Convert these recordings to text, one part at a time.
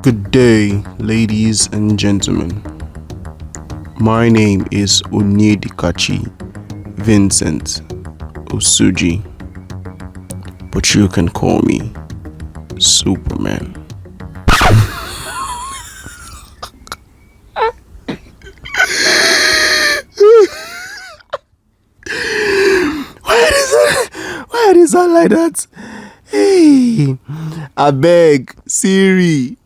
Good day, ladies and gentlemen. My name is Kachi Vincent Osuji, but you can call me Superman. Why is that like that? Hey, I beg, Siri,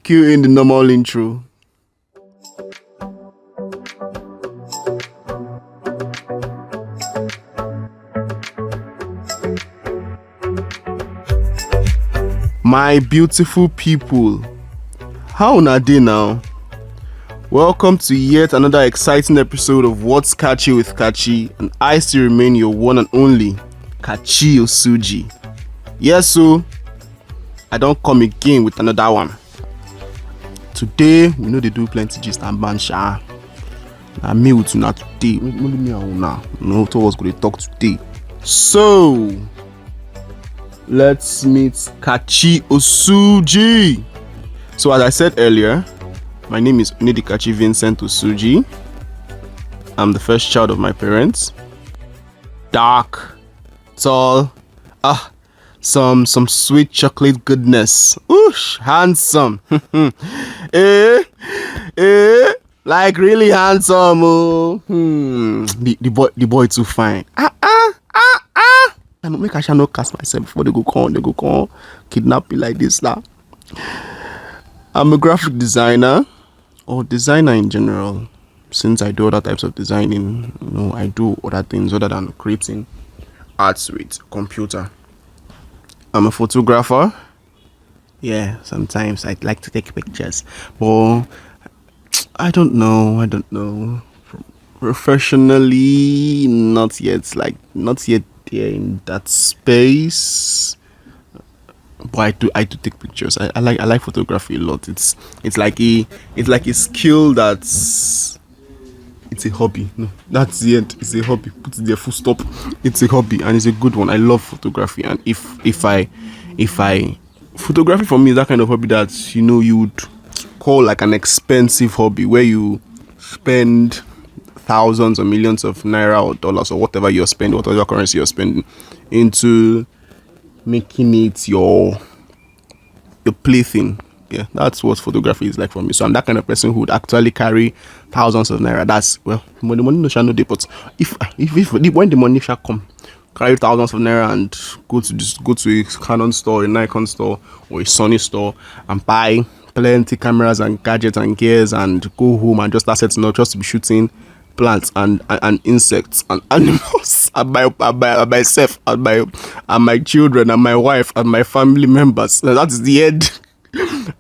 cue in the normal intro. My beautiful people, how na dey now? Welcome to yet another exciting episode of What's Kachi with Kachi, and I still remain your one and only Kachi Osuji. Yes, so I don't come again with another one. Today, we know they do plenty gist and bansha. I me with you now today. Only me and now. No, to was going to talk today. So, let's meet Kachi Osuji. So, as I said earlier, my name is Kachi Vincent Osuji. I'm the first child of my parents. Dark, tall, some sweet chocolate goodness. Oosh, handsome. Like really handsome. Oh. The boy too fine. I don't make I shall not cast myself before they go come kidnap me like this now. I'm a graphic designer or designer in general. Since I do other types of designing, I do other things other than creating arts with computer. I'm a photographer. Yeah, sometimes I'd like to take pictures, but I don't know. Professionally, not yet there in that space. But I do take pictures. I like photography a lot. It's like a skill that's it's a hobby. No, that's the end. It's a hobby. Put it there, full stop. It's a hobby and it's a good one. I love photography, and if I photography for me is that kind of hobby that you would call like an expensive hobby where you spend thousands or millions of naira or dollars or whatever you're spending, whatever currency you're spending into making it your plaything. Yeah, that's what photography is like for me. So I'm that kind of person who would actually carry thousands of naira. That's the money no shall no day, but if when the money shall come, carry thousands of naira and go to a Canon store, a Nikon store, or a Sony store and buy plenty cameras and gadgets and gears and go home and just start setting up just to be shooting plants and insects and animals and myself and my children and my wife and my family members. Now, that is the end.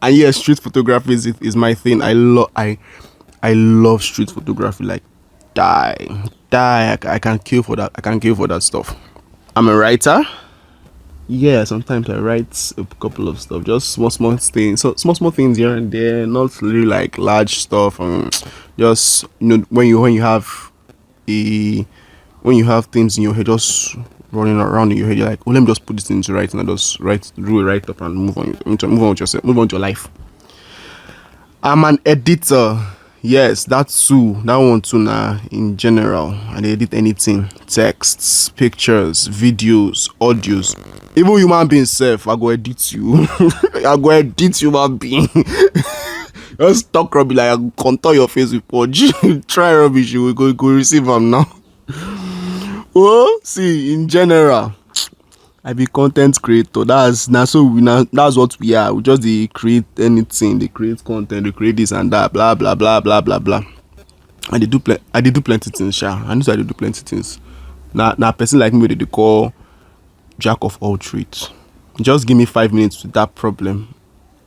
And yes, street photography is my thing. I love street photography like die. I can kill for that stuff. I'm a writer. Yeah, sometimes I write a couple of stuff, just small things. So small things here and there, not really like large stuff. Just when you have things in your head just running around in your head, you're like, oh, let me just put this into writing and just do a write up and move on with yourself, move on with your life. I'm an editor. Yes, that's too. That one too now in general. I edit anything. Texts, pictures, videos, audios. Even human being self, I go edit you. I go edit human being. Just talk rubbish like I contour your face with pudge. Try rubbish, you will go receive them now. Oh, see, in general, I be content creator. That's what we are. We just create anything. They create content. They create this and that. Blah blah blah blah blah blah. I do plenty things. Sha. I know I do plenty things. Now a person like me, they call jack of all trades. Just give me 5 minutes with that problem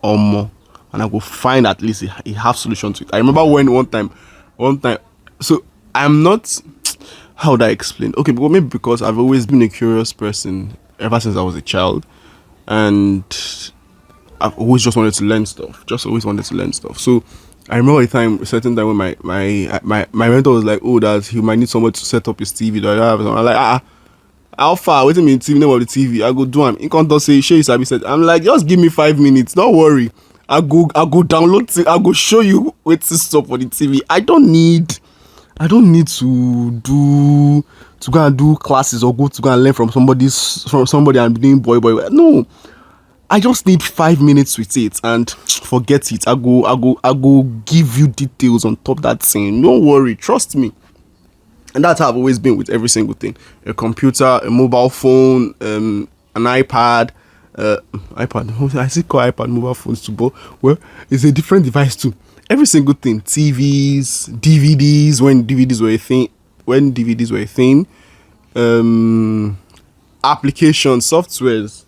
or more, and I will find at least a half solution to it. I remember one time. So I'm not. How would I explain? Okay, but maybe because I've always been a curious person ever since I was a child, and I've always just wanted to learn stuff. So I remember a certain time when my mentor was like, oh, that he might need someone to set up his TV. I'm like, how far? Wait a minute, TV, name of the TV. I go do him. In contact say, share his said. I'm like, just give me 5 minutes. Don't worry. I go download it. I go show you what's stuff for the TV. I don't need to go and do classes or go to go and learn from somebody and be doing boy. No, I just need 5 minutes with it and forget it. I go give you details on top that thing. Don't worry, trust me. And that's how I've always been with every single thing: a computer, a mobile phone, an iPad. iPad. I still call iPad mobile phones too, but well, it's a different device too. Every single thing: TVs, DVDs. When DVDs were a thing, applications, softwares.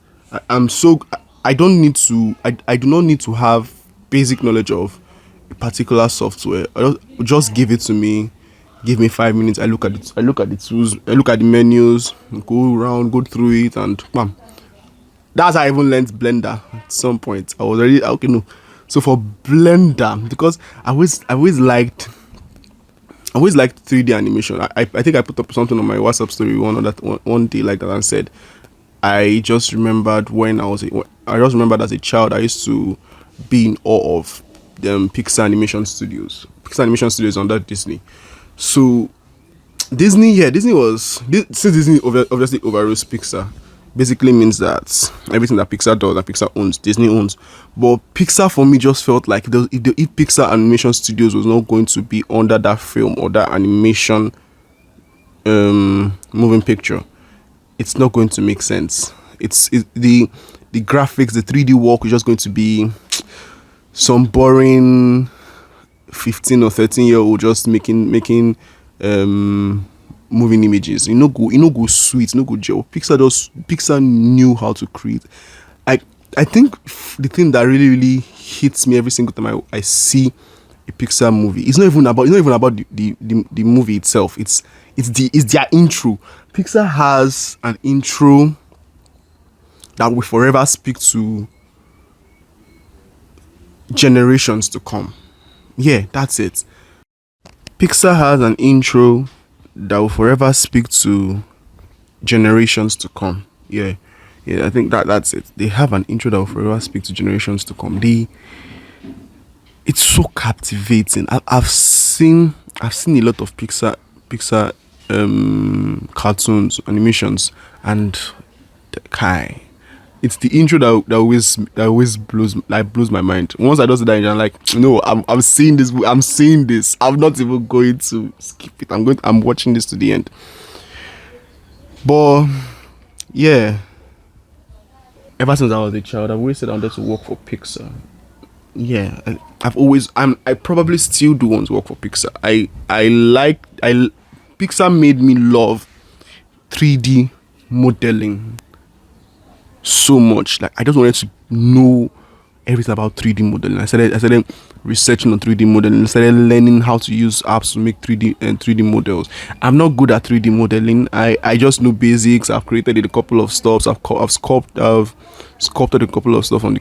I don't need to. I do not need to have basic knowledge of a particular software. Just give it to me. Give me 5 minutes. I look at it. I look at the tools. I look at the menus. Go around, go through it, and bam. That's how I even learned Blender at some point. I was already okay. No, so for Blender, because I always liked 3D animation. I think I put up something on my WhatsApp story one day like that and said, I just remembered as a child I used to be in awe of Pixar animation studios. Pixar animation studios under Disney. So Disney since Disney obviously overrules Pixar, basically means that everything that Pixar does that Pixar owns, Disney owns. But Pixar for me just felt like if Pixar Animation Studios was not going to be under that film or that animation moving picture, it's not going to make sense. The graphics, the 3D work is just going to be some boring 15 or 13-year-old just making moving images. Go sweet, go gel. Pixar knew how to create. I think the thing that really hits me every single time I see a Pixar movie, it's not even about the movie itself. It's their intro. Pixar has an intro that will forever speak to generations to come. Yeah, that's it. Pixar has an intro that will forever speak to generations to come. Yeah, I think that's it. They have an intro that will forever speak to generations to come. It's so captivating. I've seen a lot of Pixar cartoons, animations, and it's the intro that always blows my mind. Once I do see that, I'm like, no, I'm seeing this. I'm seeing this. I'm not even going to skip it. I'm watching this to the end. But yeah, ever since I was a child, I've always said I wanted to work for Pixar. Yeah, I probably still do want to work for Pixar. Pixar made me love 3D modeling so much. Like, I just wanted to know everything about 3D modeling. I started researching on 3D modeling. I started learning how to use apps to make 3D models. I'm not good at 3D modeling. I just know basics. I've created a couple of stuff. I've sculpted a couple of stuff on the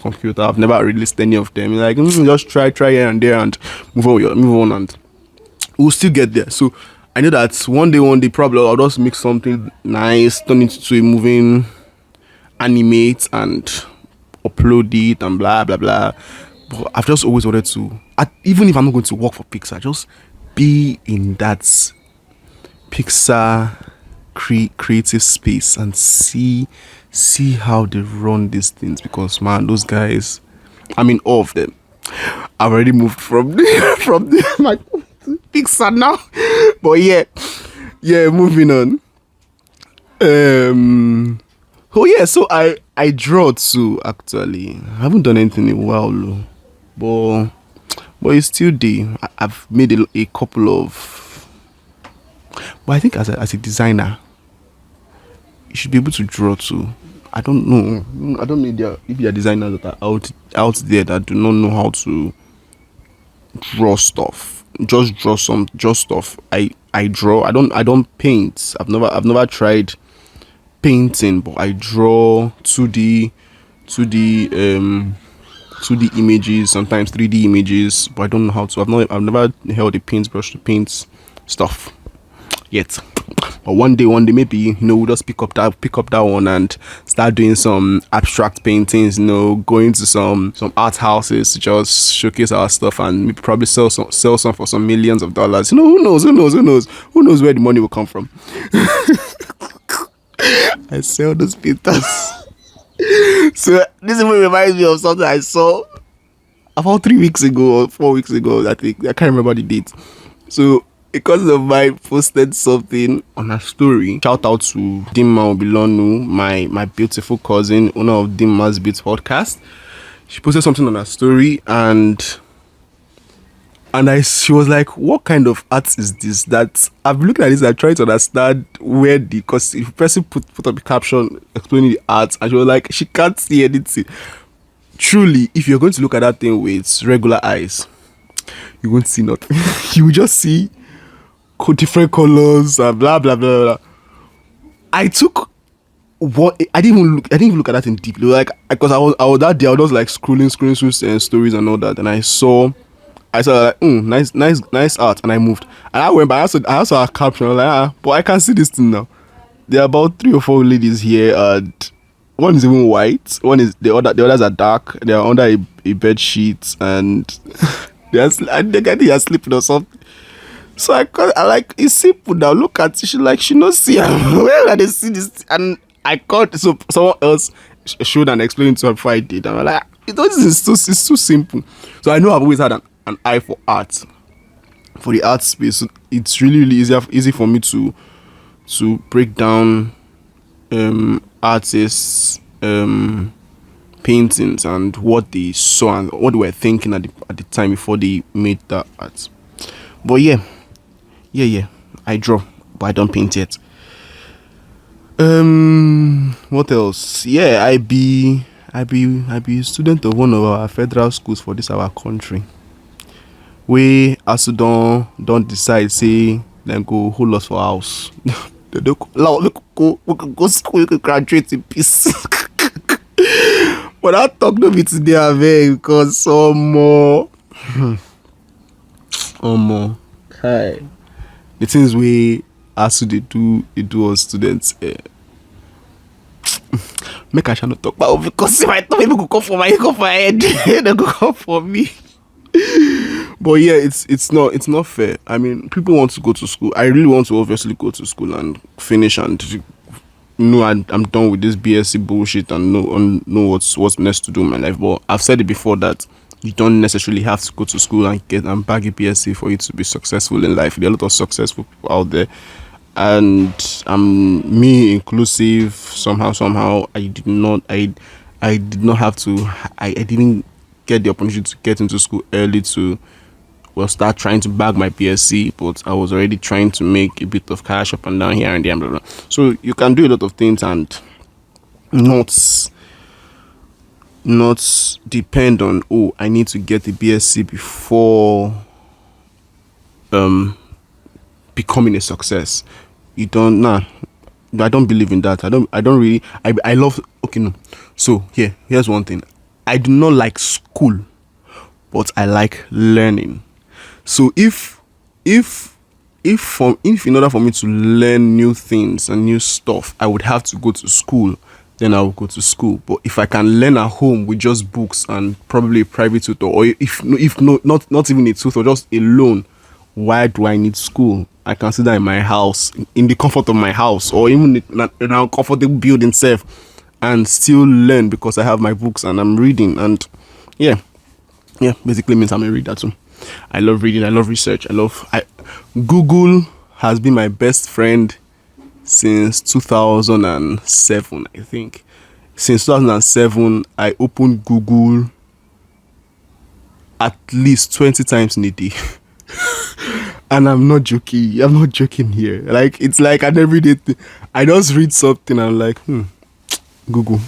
computer. I've never released any of them. Like, just try here and there and move on, and we'll still get there. So I know that one day probably I'll just make something nice, turn it to a moving animate and upload it and blah blah blah. But I've just always wanted to, even if I'm not going to work for Pixar, just be in that Pixar creative space and see how they run these things, because man, those guys, I'm in awe of them. I've already moved from my Pixar now. But yeah, moving on. Oh yeah, so I draw too. Actually, I haven't done anything in a while, though. But it's still there. I've made a couple of. But I think as a designer, you should be able to draw too. I don't know. I don't know if there are designers that are out there that do not know how to draw stuff. Just stuff. I draw. I don't paint. I've never tried painting, but I draw 2D images, sometimes 3D images, but I don't know how to. I've never held a paintbrush to paint stuff yet. But one day, maybe we'll just pick up that one and start doing some abstract paintings. Going to some art houses to just showcase our stuff and maybe probably sell some for some millions of dollars. Who knows? Who knows where the money will come from? I sell those painters. So this even reminds me of something I saw about 3 weeks ago or 4 weeks ago. I think I can't remember the date. So a cousin of mine posted something on her story. Shout out to Dimma Obilonu, my beautiful cousin, owner of Dimma's Beats podcast. She posted something on her story and she was like, what kind of art is this? That I've looked at this and tried to understand where because if the person put up a caption explaining the art, and she was like, she can't see anything. Truly, if you're going to look at that thing with regular eyes, you won't see nothing. You will just see different colors and blah blah blah blah. I took what I didn't even look at that in deeply. Like, because I was that day, I was just like scrolling through stories and all that, and I saw like, nice art, and I moved. And I went back. I also a caption. I was like, but I can see this thing now. There are about 3 or 4 ladies here, and one is even white. One is the others are dark. They are under a bed sheet, and I think they are sleeping or something. So I like, it's simple now. Look at it. She not see where they see this, and I caught. So someone else showed and explained to her before I did, and I'm like, it's too simple. So I know I've always had an eye for art, for the art space. So it's really easy for me to break down artists, paintings, and what they saw and what they were thinking at the time before they made that art. But yeah, I draw, but I don't paint yet. What else? Yeah, I be a student of one of our federal schools for this our country. We also don't decide say then go hold us for house. We could go school, we could graduate in peace. But I'll talk to me today, Ave, because some more. Hi. The things we also they do as students. Make I shall not talk about, because if I thought people could come for my head, they could come for me. But yeah, it's not fair. I mean, people want to go to school. I really want to obviously go to school and finish and I'm done with this BSc bullshit and know what's next to do in my life. But I've said it before that you don't necessarily have to go to school and bag a BSc for you to be successful in life. There are a lot of successful people out there, and me inclusive. Somehow I did not have to. I didn't get the opportunity to get into school early to start trying to bag my BSc, but I was already trying to make a bit of cash up and down here and there, blah, blah. So you can do a lot of things and not depend on, I need to get the BSc before becoming a success. I don't believe in that. I love, okay, no. So here's one thing. I do not like school, but I like learning. So if in order for me to learn new things and new stuff, I would have to go to school, then I will go to school. But if I can learn at home with just books and probably a private tutor, or not even a tutor, just alone, why do I need school? I can sit there in my house, in the comfort of my house, or even in a comfortable building itself, and still learn because I have my books and I'm reading. And yeah, basically means I'm a reader too. I love reading. I love research. Google has been my best friend since 2007, I think. Since 2007, I opened Google at least 20 times in a day. And I'm not joking here. Like, it's like an everyday thing. I just read something and I'm like, Google.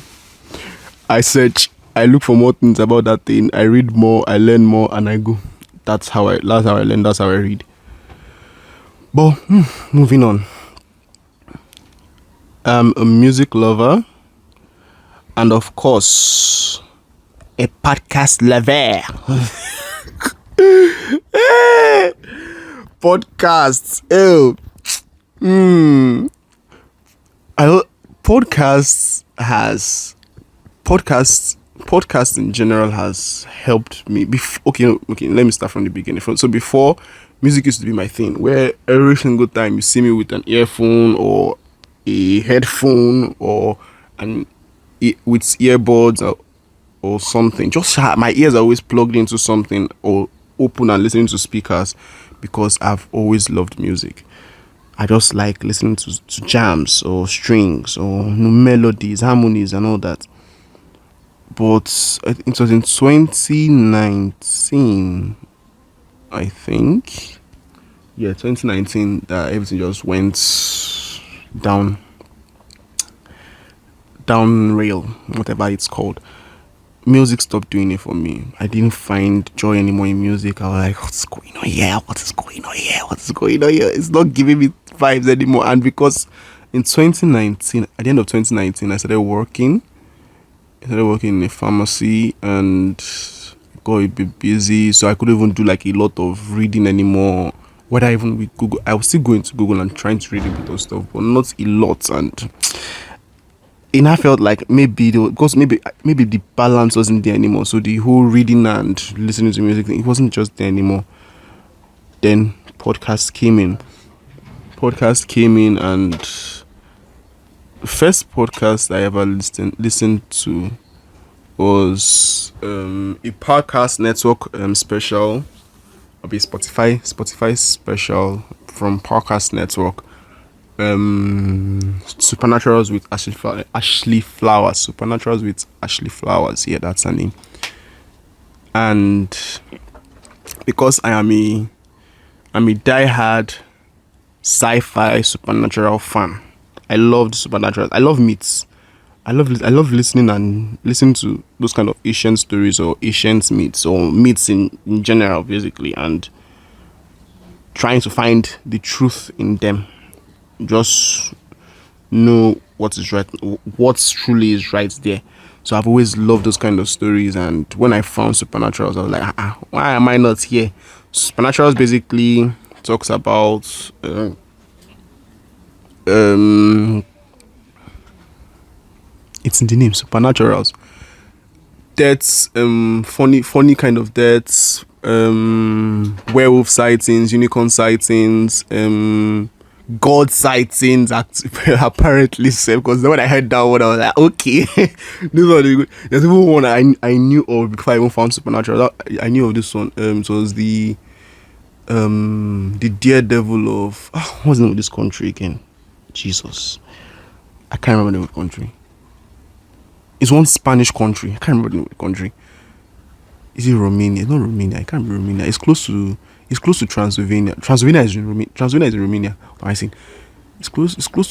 I search. I look for more things about that thing. I read more. I learn more, and I go. That's how I learn. That's how I read. But moving on. I'm a music lover, and of course, a podcast lover. Podcasts. Hmm. I podcasts has podcasts in general has helped me. Okay, okay. Let me start from the beginning. So before, music used to be my thing. Where every single time you see me with an earphone or a headphone or an with earbuds or something, just my ears are always plugged into something or open and listening to speakers because I've always loved music. I just like listening to jams or strings or melodies, harmonies, and all that. But it was in 2019, I think. Yeah, 2019 that everything just went down, down rail, whatever it's called. Music stopped doing it for me. I didn't find joy anymore in music. I was like, what's going on here? What is going on here? What is going on here? It's not giving me vibes anymore. And because in 2019, at the end of 2019, I started working in a pharmacy and got a bit busy, so I couldn't even do like a lot of reading anymore. Whether even with Google, I was still going to Google and trying to read a bit of stuff, but not a lot. And I felt like because maybe the balance wasn't there anymore. So the whole reading and listening to music thing, it wasn't just there anymore. Then podcasts came in. Podcast came in, and the first podcast I ever listened to was a podcast network special, of a Spotify special from Podcast Network. Supernaturals with Ashley Flowers. Supernaturals with Ashley Flowers. Yeah, that's her name. And because I'm a diehard sci-fi supernatural fan. I love the supernatural. I love myths. I love listening to those kind of ancient stories or ancient myths or myths in general, basically, and trying to find the truth in them. Just know what is right, what truly is right there. So I've always loved those kind of stories, and when I found Supernaturals, I was like, why am I not here? Supernaturals basically talks about um it's in the name, Supernaturals. Deaths, funny kind of deaths, werewolf sightings, unicorn sightings, god sightings apparently, because when I heard that one I was like, okay, this one is good. There's even one I knew of before I even found Supernatural. I knew of this one. It was the daredevil of what's the name of this country again? Jesus, I can't remember the name of the country. It's one Spanish country. I can't remember the name of the country. Is it Romania? It's not Romania. I can't remember Romania. It's close to Transylvania. Transylvania is in Romania. What am I saying? It's close to it's close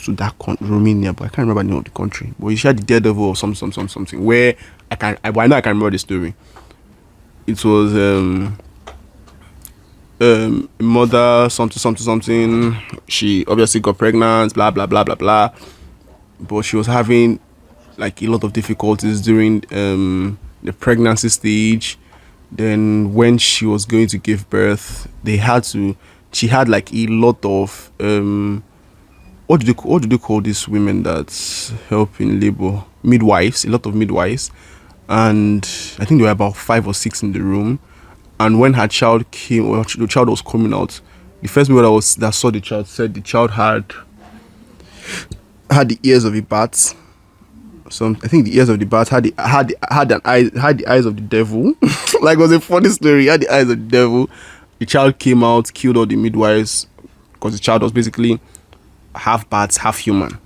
to that Romania, but I can't remember the name of the country. But it's the daredevil or something where I know I can remember the story. It was mother something. She obviously got pregnant, blah blah blah blah blah. But she was having like a lot of difficulties during the pregnancy stage. Then when she was going to give birth, she had like a lot of what do they call these women that help in labor? Midwives, a lot of midwives. And I think there were about 5 or 6 in the room. And when her child came, or the child was coming out, the first people that saw the child said the child had the ears of a bat. I think the ears of the bat had the eyes of the devil. Like, it was a funny story. He had the eyes of the devil. The child came out, killed all the midwives because the child was basically half bat, half human.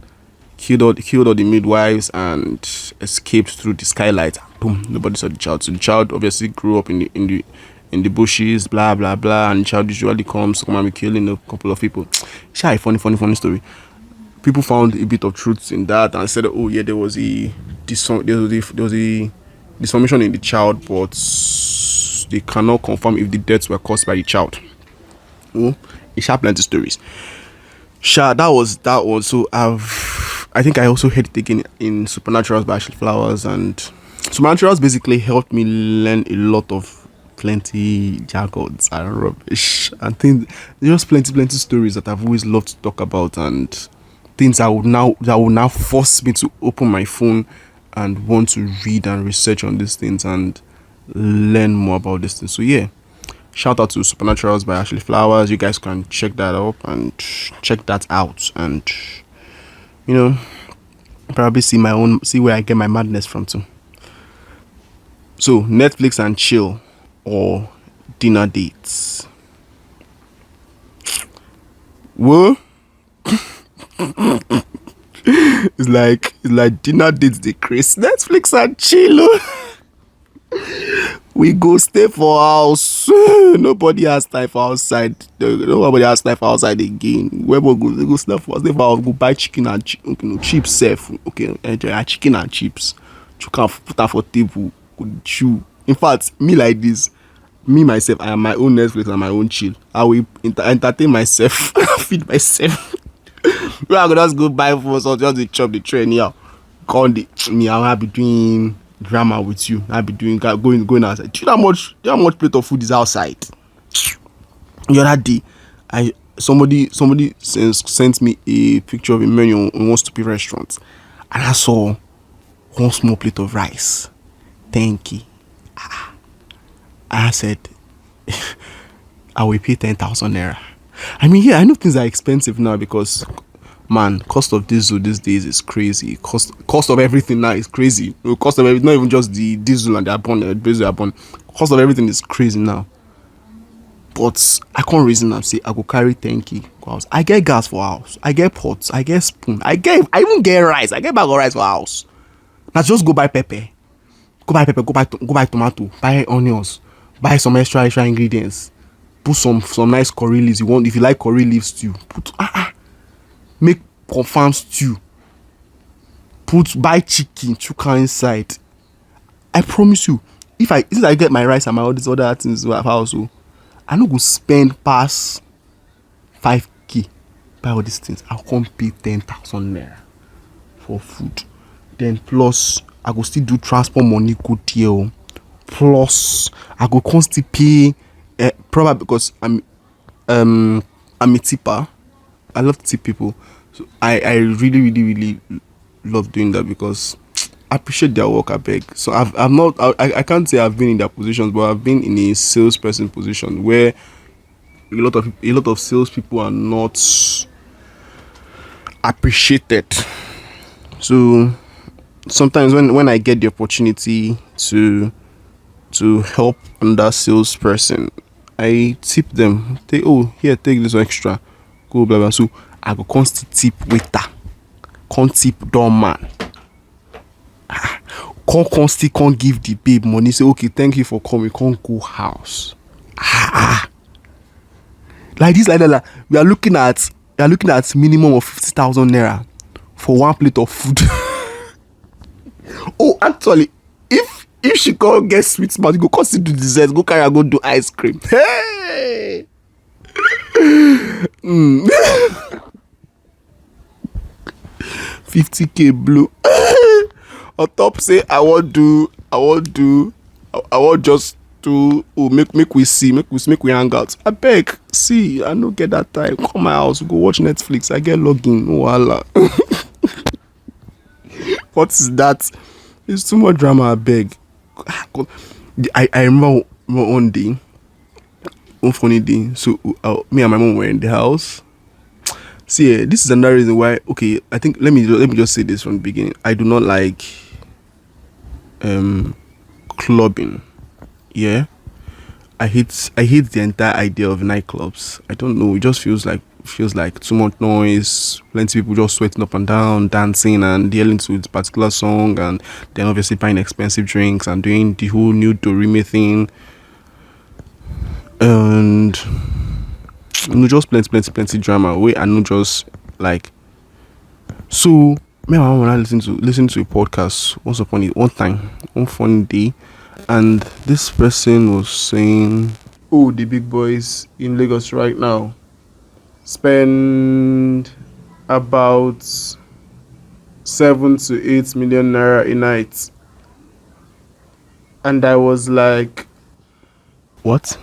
Killed all the midwives and escaped through the skylight. Boom! Nobody saw the child. So the child obviously grew up in the bushes, blah blah blah. And the child usually comes to come and be killing a couple of people. It's a funny story. People found a bit of truth in that and said, oh yeah, there was a dysfunction in the child, but they cannot confirm if the deaths were caused by the child. Oh, it's plenty stories. That was so I think I also heard it again in Supernaturals by Ashley Flowers, and Supernaturals basically helped me learn a lot of plenty jargons and rubbish and things. Just plenty stories that I've always loved to talk about, and things that will now force me to open my phone and want to read and research on these things and learn more about these things. So yeah, shout out to Supernaturals by Ashley Flowers. You guys can check that up and check that out, and you know, probably see where I get my madness from too. So Netflix and chill or dinner dates. Well, it's like dinner dates the craze. Netflix and chill. Oh. We go stay for house. Nobody has time for outside. Nobody has time for outside again. Where we go stay for house. Go buy chicken and chips. Safe. Okay, enjoy chicken and chips. You can put that for table. Go chew. In fact, me like this. Me myself, I am my own Netflix and my own chill. I will entertain myself, feed myself. Well, I could just go buy food or just to chop the tray anyhow. Me, I'll be doing drama with you. I'll be doing going outside. Do you know how much plate of food is outside? The other day, somebody sent me a picture of a menu in one stupid restaurant, and I saw one small plate of rice. Thank you. I said, I will pay 10,000 naira. I mean, yeah, I know things are expensive now because, man, cost of diesel these days is crazy. Cost of everything now is crazy. Cost of everything, not even just the diesel and the abon. Cost of everything is crazy now. But I can't reason and say I go carry 10k for house. I get gas for house. I get pots. I get spoon. I even get rice. I get bag of rice for house. Now just go buy pepper. Go buy tomato. Buy onions. Buy some extra ingredients. Put some nice curry leaves. If you like curry leaves stew, make confirm stew. Buy chicken inside. I promise you, since I get my rice and my all these other things at house, I no go spend past 5k buy all these things. I'll come pay 10,000 naira for food. Then plus I go still do transport money go there. Plus I go constantly pay probably because I'm a tipper. I love to tip people. So I really love doing that because I appreciate their work. I beg. So I can't say I've been in their positions, but I've been in a salesperson position where a lot of salespeople are not appreciated. So sometimes when I get the opportunity to help another salesperson, I tip them. Take this extra. Go blah blah. So I go constant tip waiter, tip doorman. Can't give the babe money. Say okay, thank you for coming. Can't go house. Like this, like that. Like, we are looking at minimum of 50,000 naira for one plate of food. Oh, actually, if she can't get sweet mouth, you go consider do dessert. Go carry her go do ice cream. Hey. 50k blue. On top say I want just to make we hang out. I beg, see, I no get that time. Come my house, go watch Netflix. I get login. Oh Allah. What is that? It's too much drama. I beg. I remember one day, one funny day. So me and my mom were in the house. See, this is another reason why. Okay, I think let me just say this from the beginning. I do not like clubbing. Yeah, I hate the entire idea of nightclubs. I don't know. It just feels like too much noise. Plenty of people just sweating up and down, dancing and yelling to this particular song, and then obviously buying expensive drinks and doing the whole new Dorime thing. And just plenty drama. Wait, I know just like so. Me and my mom and I listen to a podcast one funny day, and this person was saying, "Oh, the big boys in Lagos right now spend about 7 to 8 million naira a night," and I was like, What?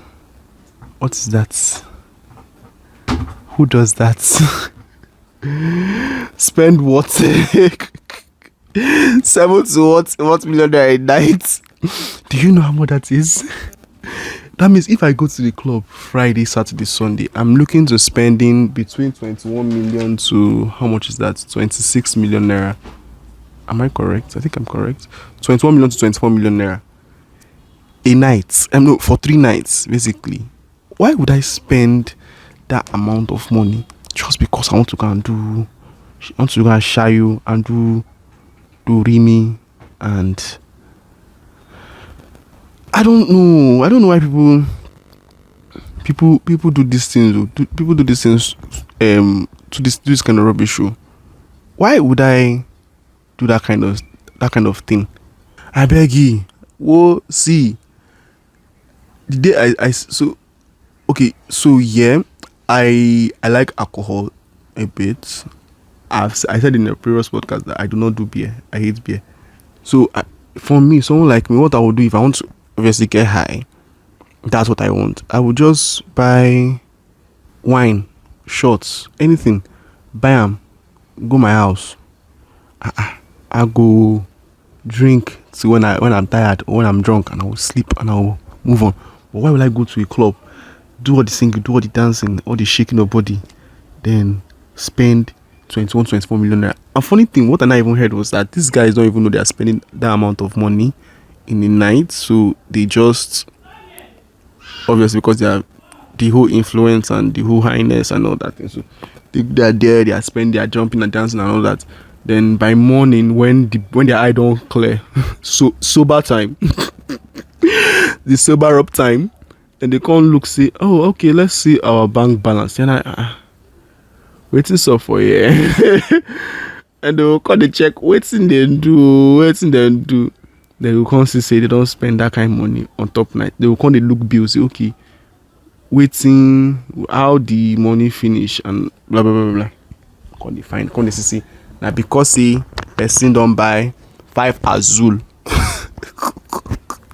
What is that? Who does that? Spend what? 7 to what millionaire a night? Do you know how much that is? That means if I go to the club Friday, Saturday, Sunday, I'm looking to spending between 21 million to how much is that? 26 million naira. Am I correct? I think I'm correct. 21 million to 24 million naira a night. No, for 3 nights basically. Why would I spend that amount of money just because I want to go and do? I want to go and shy you and do Rimi and I don't know why people do these things. People do these things to this kind of rubbish show. Why would I do that kind of thing? I beg you. Whoa, see the day I so okay. So yeah, I like alcohol a bit. I said in a previous podcast that I do not do beer. I hate beer. So for me, someone like me, what I would do if I want to obviously get high, that's what I want. I would just buy wine, shots, anything, buy them, go my house. I go drink till when I'm tired or when I'm drunk, and I will sleep and I will move on. But why would I go to a club, do all the singing, do all the dancing, all the shaking of body, then spend 21, 24 million naira? A funny thing, what I not even heard was that these guys don't even know they are spending that amount of money in a night, so they just obviously because they are the whole influence and the whole highness and all that thing. So they are there, they are spending, they are jumping and dancing and all that. Then by morning, when their eye don't clear, so sober time, the sober up time, then they can't look say, oh okay, let's see our bank balance. And waiting so for yeah, and they will call the check, waiting then do. They will come see say they don't spend that kind of money on top night. They will come they look bills, say okay, waiting how the money finish and blah blah blah blah. Come they find, come they see now because see person don't buy 5 Azul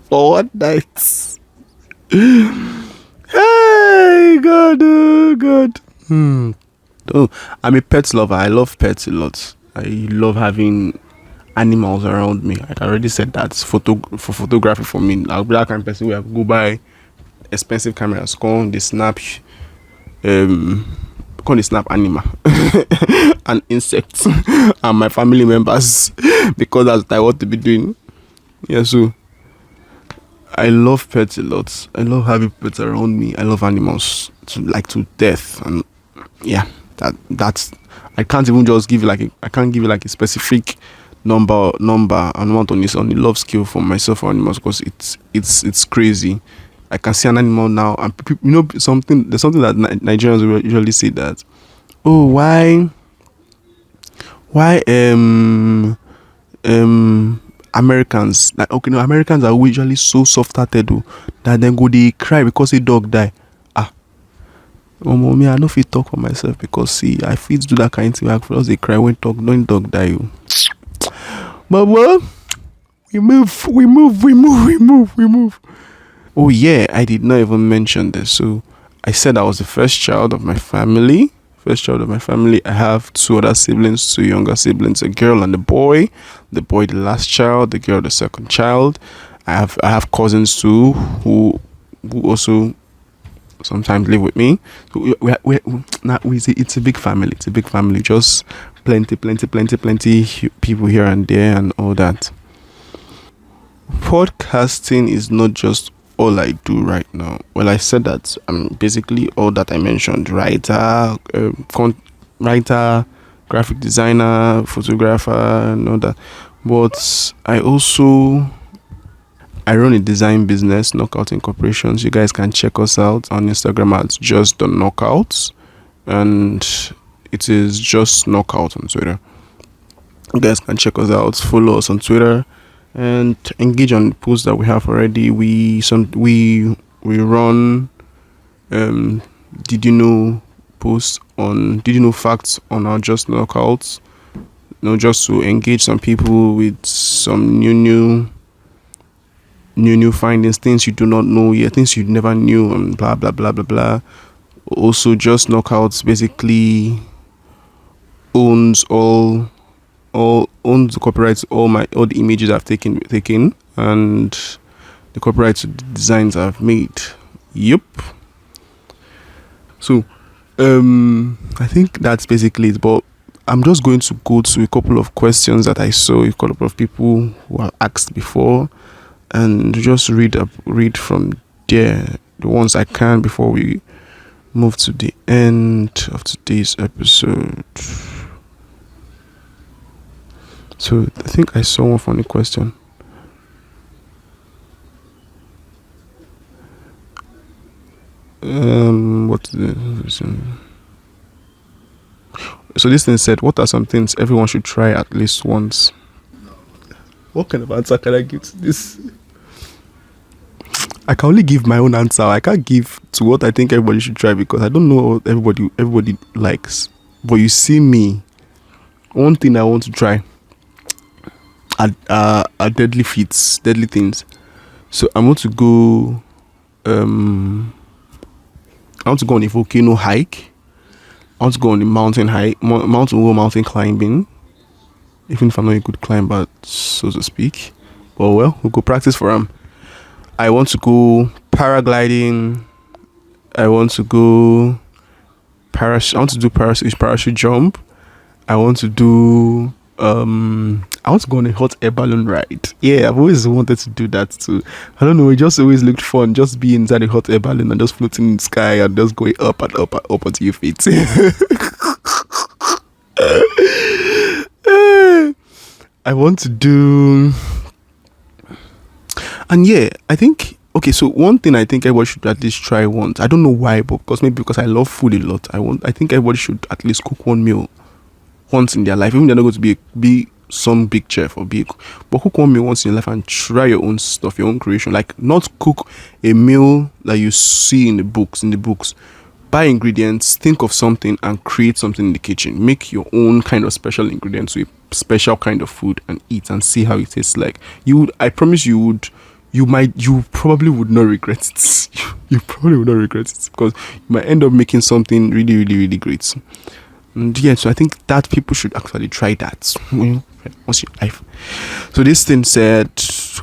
for one night. Hey God, oh God. Oh, I'm a pet lover. I love pets a lot. I love having animals around me. Like I already said, that's for photography for me. I'll be that kind of person where I go buy expensive cameras, come they snap um come they snap animal and insects and my family members because that's what I want to be doing. Yeah, so I love pets a lot. I love having pets around me. I love animals to death, and yeah, that's I can't even just give you I can't give you like a specific number and want on the love scale for myself for animals because it's crazy. I can see an animal now and something there's something that Nigerians will usually say that, oh why Americans, like okay no, Americans are usually so soft hearted that then go they cry because a dog die. Me, I no fit talk for myself because see, I fit do that kind of thing. I feel they cry when dog die. But well, we move. Oh yeah, I did not even mention this. So I said I was the first child of my family. I have two other siblings, two younger siblings, a girl and a boy. The boy the last child, the girl the second child. I have cousins too who also sometimes live with me. So it's a big family. It's a big family. Just plenty people here and there and all that. Podcasting is not just all I do right now. Well, I said that I'm basically all that I mentioned: writer, graphic designer, photographer, and all that. But I run a design business, Knockout Incorporations. You guys can check us out on Instagram at just the Knockouts, and it is just Knockout on Twitter. You guys can check us out, follow us on Twitter, and engage on the posts that we have already. We run did you know posts on did you know facts on our just Knockouts. Just to engage some people with some new new findings, things you do not know, yeah, things you never knew, and blah blah blah blah blah. Also, just knockouts basically owns all owns the copyrights to all the images I've taken and the copyrights to the designs I've made. Yep. So I think that's basically it. But I'm just going to go to a couple of questions that I saw a couple of people who have asked before, and just read from there the ones I can before we move to the end of today's episode. So I think I saw one funny question. What is it? So this thing said, what are some things everyone should try at least once? What kind of answer can I give to this? I can only give my own answer. I can't give to what I think everybody should try because I don't know what everybody likes. But you see me, one thing I want to try are deadly feats, deadly things. So I want to go I want to go on a volcano hike. I want to go on the mountain hike, mountain climbing. Even if I'm not a good climber, so to speak. But well, we'll go practice for them. I want to go paragliding. I want to go parachute jump. I want to do I want to go on a hot air balloon ride. Yeah, I've always wanted to do that too. I don't know, it just always looked fun, just being inside a hot air balloon and just floating in the sky and just going up and up and up until your feet. I want to do, and yeah, I think, okay, so one thing I think everybody should at least try once. I don't know why, but because I love food a lot. I think everybody should at least cook one meal once in their life. Even they're not going to be some big chef or big, but cook one meal once in your life and try your own stuff, your own creation. Like, not cook a meal that you see in the books. Buy ingredients, think of something and create something in the kitchen. Make your own kind of special ingredients with special kind of food and eat and see how it tastes like. I promise you probably would not regret it. You probably would not regret it because you might end up making something really, really, really great. And yeah, so I think that people should actually try that once your life. So this thing said,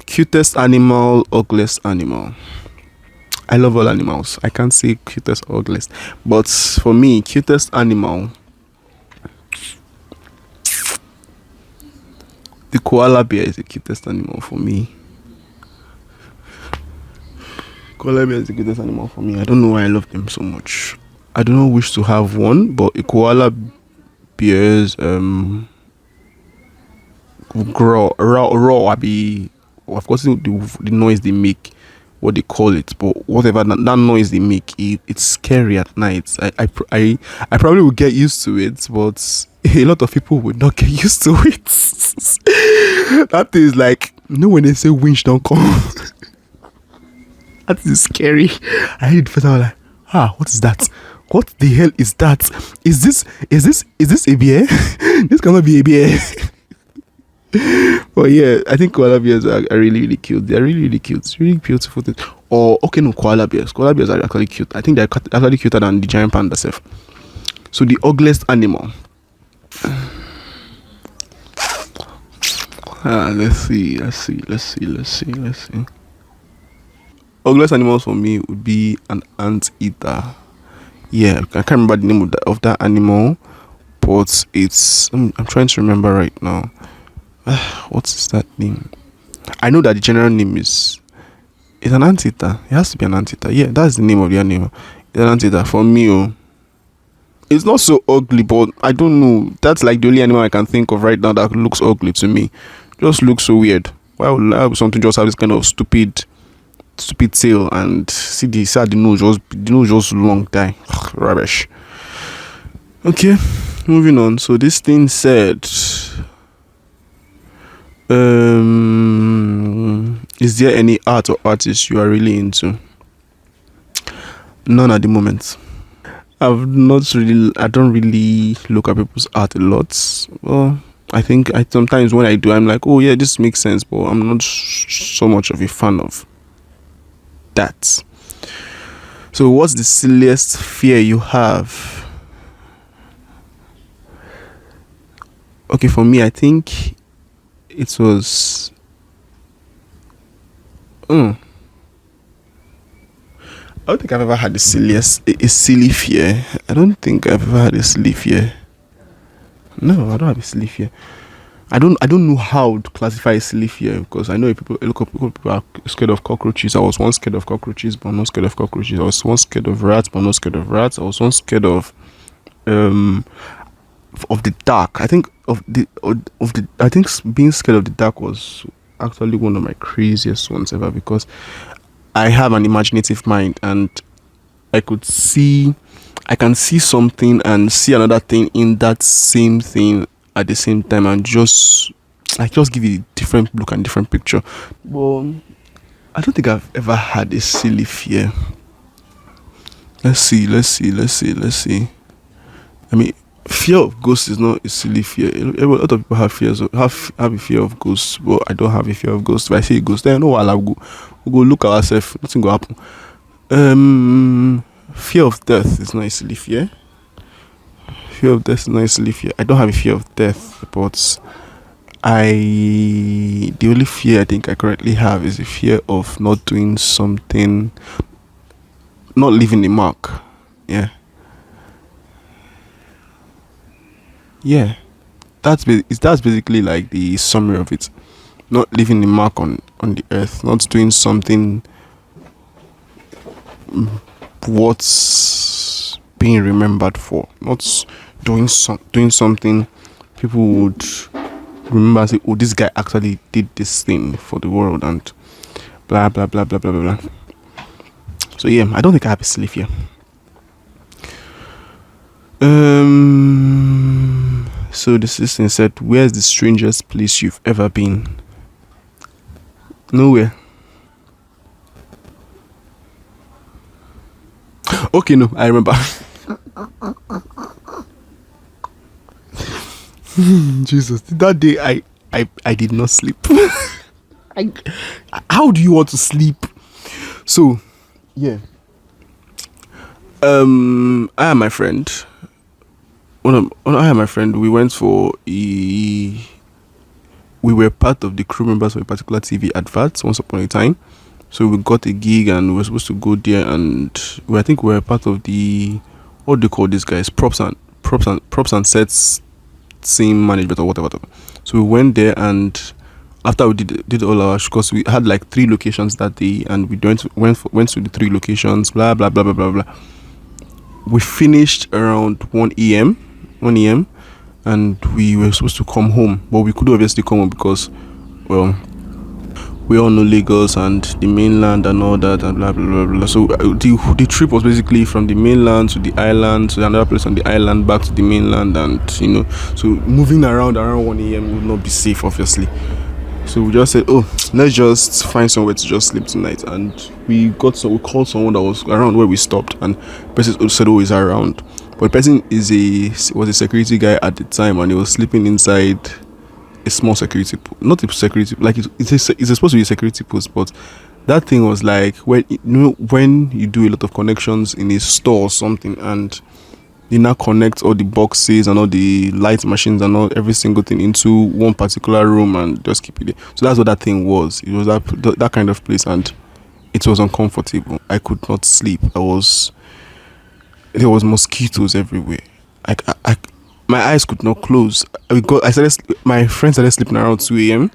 cutest animal, ugliest animal. I love all animals. I can't say cutest or ugliest, but for me, cutest animal, the koala bear is the cutest animal for me. Koala bear is the cutest animal for me. I don't know why I love them so much. I do not wish to have one, but a koala bears raw. Of course the noise they make, what they call it, but whatever that noise they make, it's scary at night. I probably would get used to it, but a lot of people would not get used to it. That is like, when they say winch don't come. That is scary. I heard it first, I was like, what is that? What the hell is that? Is this a bear? This cannot be a bear. But yeah, I think koala bears are really, really cute. They're really, really cute. It's really beautiful thing. Or okay, no, koala bears. Koala bears are actually cute. I think they're actually cuter than the giant panda self. So the ugliest animal. Let's see. Ugliest animals for me would be an anteater. Yeah, I can't remember the name of that animal, but it's I'm trying to remember right now. What is that name? I know that the general name is an anteater. It has to be an anteater. Yeah, that's the name of the animal. It's an anteater for me. It's not so ugly, but I don't know. That's like the only animal I can think of right now that looks ugly to me. Just looks so weird. Why would something just have this kind of stupid tail and see the nose just long die. Rubbish. Okay, moving on. So this thing said, is there any art or artist you are really into? None at the moment. I don't really look at people's art a lot. Well, I think I sometimes when I do, I'm like, oh yeah, this makes sense, but I'm not so much of a fan of that. So, what's the silliest fear you have? Okay, for me, I think it was. Mm, I don't think I've ever had a silly fear. I don't think I've ever had a silly fear. No, I don't have a silly fear. I don't know how to classify a silly fear because I know a lot of people are scared of cockroaches. I was once scared of cockroaches, but I'm not scared of cockroaches. I was once scared of rats, but I'm not scared of rats. I was once scared um of the dark. I think of the I think being scared of the dark was actually one of my craziest ones ever because I have an imaginative mind and I could see I can see something and see another thing in that same thing at the same time and just give you a different look and different picture. But I don't think I've ever had a silly fear. Let's see. I mean, fear of ghosts is not a silly fear. A lot of people have have a fear of ghosts, but I don't have a fear of ghosts. If I see a ghost, then I know what I'll go. We'll go look at ourselves. Nothing will happen. Fear of death is not a silly fear. Fear of death is not a silly fear. I don't have a fear of death, but the only fear I think I currently have is the fear of not doing something, not leaving a mark. Yeah, yeah. That's basically like the summary of it. Not leaving a mark on the earth, not doing something what's being remembered for, not doing something people would remember and say, oh, this guy actually did this thing for the world and blah blah blah blah blah blah blah. So yeah, I don't think I have a silly fear. So the system said, where's the strangest place you've ever been? Nowhere. Okay, no, I remember. Jesus, that day I did not sleep. I, how do you want to sleep? So, yeah. I and my friend, I and my friend, we went for we were part of the crew members of a particular TV advert once upon a time. So we got a gig and we were supposed to go there and I think we were part of the what do you call these guys? Props and sets scene management or whatever. So we went there and after we did all our because we had like 3 locations that day and we went to the 3 locations, blah blah blah blah blah blah. We finished around 1 a.m. and we were supposed to come home, but we could obviously come home because, well, we all know Lagos and the mainland and all that and blah blah blah blah. So the trip was basically from the mainland to the island to another place on the island back to the mainland, and so moving around 1 a.m. would not be safe, obviously. So we just said, oh, let's just find somewhere to just sleep tonight. And we called someone that was around where we stopped, and the person said, oh, he's around. But the person was a security guy at the time, and he was sleeping inside a small security not a security, like it's supposed to be a security post, but that thing was like when you do a lot of connections in a store or something, and you now connect all the boxes and all the light machines and all every single thing into one particular room and just keep it there. So that's what that thing was. It was that kind of place, and it was uncomfortable. I could not sleep. There was mosquitoes everywhere. I my eyes could not close. My friends started sleeping around 2 a.m.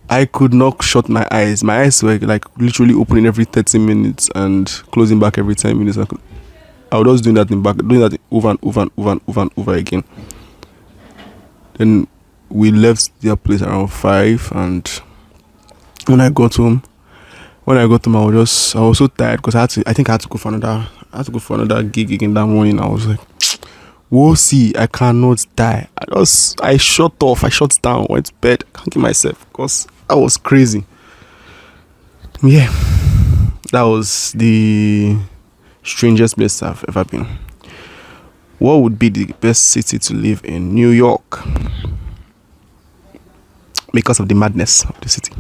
I could not shut my eyes. My eyes were like literally opening every 30 minutes and closing back every 10 minutes. I was just doing that over and over and over and over and over again. Then we left their place around 5, and when I got home, I was so tired because I think I had to go for another gig again that morning. I was like, whoa, see, I cannot die. I shut down, went to bed, can't keep myself because I was crazy. Yeah, that was the strangest place I've ever been. What would be the best city to live in? New York. because of the madness of the city.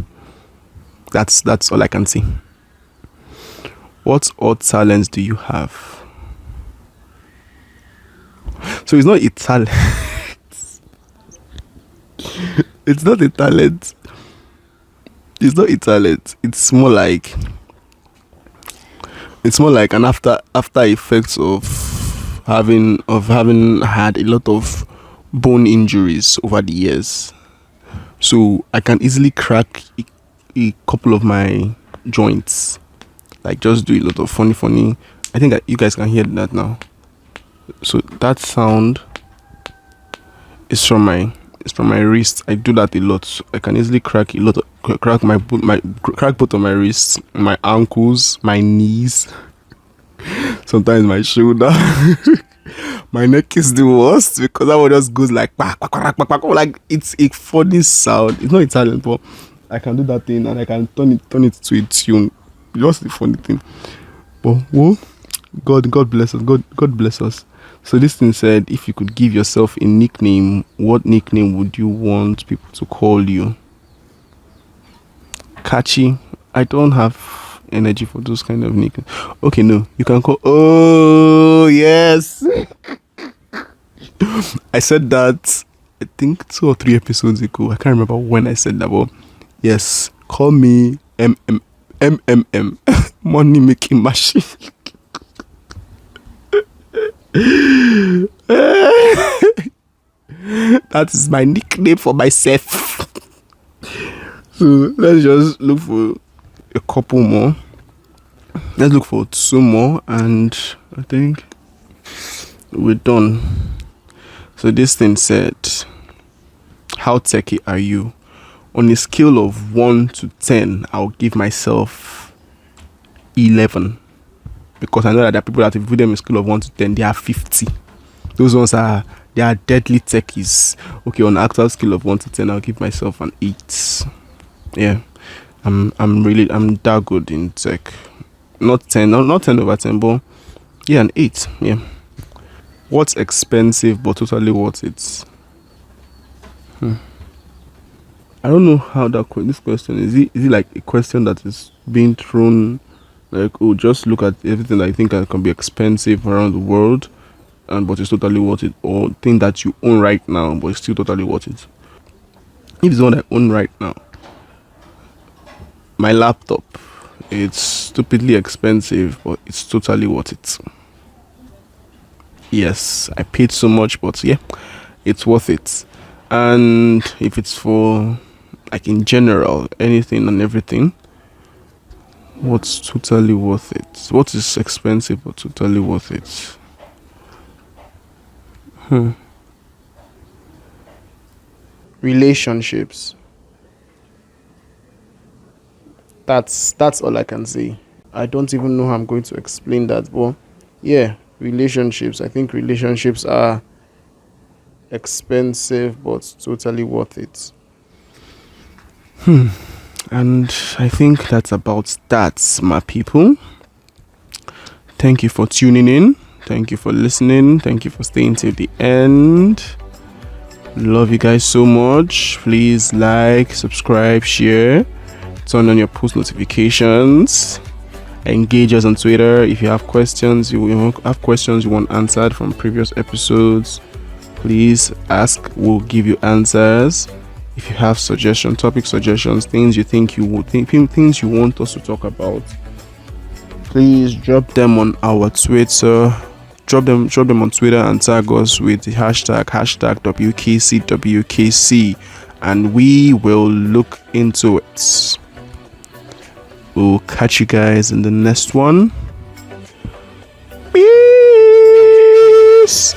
That's all I can see. What odd talents do you have? So it's not a talent. It's not a talent. It's not a talent. It's more like an after effects of having had a lot of bone injuries over the years. So I can easily crack a couple of my joints. Like just do a lot of funny. I think you guys can hear that now. So that sound is from my wrist. I do that a lot. I can easily crack both of my wrists, my ankles, my knees, sometimes my shoulder. My neck is the worst because that one just goes like like it's a funny sound. It's not Italian, but I can do that thing and I can turn it to a tune. Just the funny thing. But whoa, God bless us. God bless us. So this thing said, if you could give yourself a nickname, what nickname would you want people to call you? Kachi. I don't have energy for those kind of nicknames. Okay, no, you can call. Oh yes. I said that I think 2 or 3 episodes ago. I can't remember when I said that, but yes, call me MMM, money making machine. That is my nickname for myself. So let's just look for a couple more. Let's look for 2 more, and I think we're done. So this thing said, how techy are you? On a scale of 1 to 10, I'll give myself 11. Because I know that there are people that if you put them in a scale of 1 to 10, they are 50. Those ones they are deadly techies. Okay, on an actual scale of 1 to 10, I'll give myself an 8. Yeah. I'm that good in tech. Not 10 over 10, but yeah, an 8. Yeah. What's expensive but totally worth it? I don't know how this question is. It like a question that is being thrown, like, oh, just look at everything that I think can be expensive around the world, but it's totally worth it, or thing that you own right now but it's still totally worth it? If it's one I own right now, my laptop, it's stupidly expensive but it's totally worth it. Yes, I paid so much, but yeah, it's worth it. And if it's for, like, in general, anything and everything, what's totally worth it? What is expensive but totally worth it? Relationships. That's all I can say. I don't even know how I'm going to explain that, but yeah, relationships. I think relationships are expensive but totally worth it. And I think that's about that, my people. Thank you for tuning in. Thank you for listening. Thank you for staying till the end. Love you guys so much. Please like, subscribe, share, turn on your post notifications. Engage us on Twitter. If you have questions, you want answered from previous episodes, please ask. We'll give you answers. If you have topic suggestions, things you things you want us to talk about, please drop them on our Twitter. Drop them on Twitter and tag us with the hashtag WKCWKC, and we will look into it. We'll catch you guys in the next one. Peace.